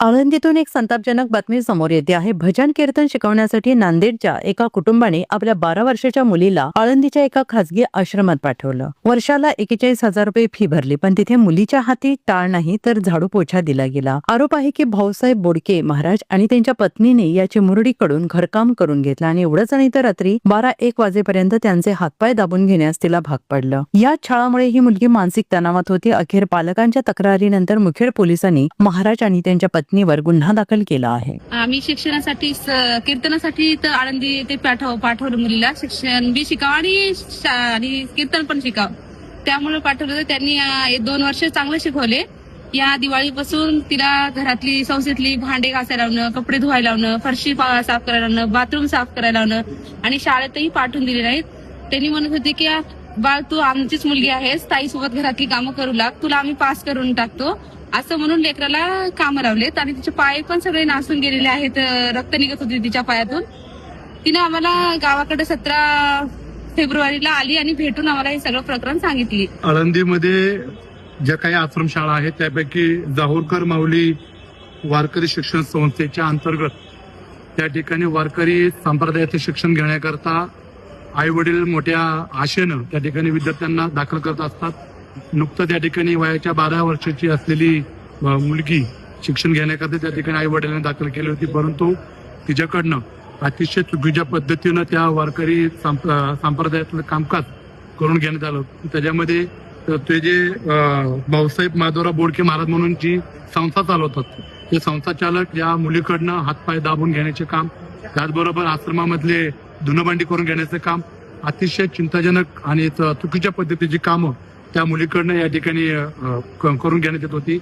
आळंदीतून एक संतापजनक बातमी समोर येते आहे. भजन कीर्तन शिकवण्यासाठी नांदेडच्या एका कुटुंबाने आपल्या 12 वर्षाच्या मुलीला आळंदीच्या एका खासगी आश्रमात पाठवलं. वर्षाला 41,000 रुपये फी भरली, पण तिथे मुलीच्या हाती टाळ नाही तर झाडू पोछा दिला गेला. आरोप आहे की भाऊसाहेब बोडके महाराज आणि त्यांच्या पत्नीने याची मुरडीकडून घरकाम करून घेतलं आणि एवढंच नाही तर रात्री 12-1 वाजेपर्यंत त्यांचे हातपाय दाबून घेण्यास तिला भाग पडलं. या छळामुळे ही मुलगी मानसिक तणावात होती. अखेर पालकांच्या तक्रारीनंतर मुखेड पोलिसांनी महाराज आणि त्यांच्या पत्नीवर गुन्हा दाखल केला आहे. आम्ही शिक्षणासाठी कीर्तनासाठी तर आळंदी ते पाठवलं मुलीला. शिक्षण बी शिकावं आणि कीर्तन पण शिकावं, त्यामुळे पाठवलं. त्यांनी 2 वर्ष चांगलं शिकवले. या दिवाळीपासून तिला घरातली संस्थेतली भांडे घासायला लावणं, कपडे धुवायला लावणं, फरशी साफ करायला लावणं, बाथरूम साफ करायला लावणं आणि शाळेतही पाठवून दिले नाहीत. त्यांनी म्हणत होते की बाळ तू आमचीच मुलगी आहेस, ताईसोबत घरातली कामं करू लाग, तुला आम्ही पास करून टाकतो असं म्हणून लेकराला कामं लावलेत. आणि तिचे पाय पण सगळे नासून गेलेले आहेत, रक्त निघत होते तिच्या पायातून. तिने आम्हाला गावाकडे 17 फेब्रुवारीला आली आणि भेटून आम्हाला हे सगळं प्रकरण सांगितली. आळंदीमध्ये ज्या काही आश्रमशाळा आहेत त्यापैकी जाहोरकर माऊली वारकरी शिक्षण संस्थेच्या अंतर्गत त्या ठिकाणी वारकरी संप्रदायाचे शिक्षण घेण्याकरता आई वडील मोठ्या आशेनं त्या ठिकाणी विद्यार्थ्यांना दाखल करत असतात. नुकतं त्या ठिकाणी वयाच्या 12 वर्षाची असलेली मुलगी शिक्षण घेण्याकरता त्या ठिकाणी आई वडिलांनी दाखल केली होती, परंतु तिच्याकडनं अतिशय चुकीच्या पद्धतीनं त्या वारकरी संप्रदायातलं कामकाज करून घेण्यात आलं. त्याच्यामध्ये ते जे भाऊसाहेब माधवराव बोडके महाराज म्हणून जी संस्था चालवतात ते संस्था चालक या मुलीकडनं हातपाय दाबून घेण्याचे काम, त्याचबरोबर आश्रमामधले धुणभांडी करून घेण्याचं काम, अतिशय चिंताजनक आणि चुकीच्या पद्धतीची कामं त्या मुलीकडनं या ठिकाणी करून घेण्यात येत होती.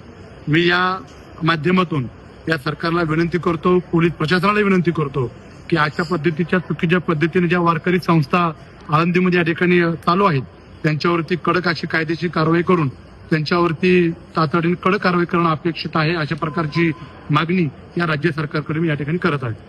मी या माध्यमातून या सरकारला विनंती करतो, पोलीस प्रशासनाला विनंती करतो की अशा पद्धतीच्या चुकीच्या पद्धतीने ज्या वारकरी संस्था आळंदीमध्ये या ठिकाणी चालू आहेत त्यांच्यावरती कडक अशी कायदेशीर कारवाई करून त्यांच्यावरती तातडीने कडक कारवाई करणं अपेक्षित आहे. अशा प्रकारची मागणी या राज्य सरकारकडे मी या ठिकाणी करत आहे.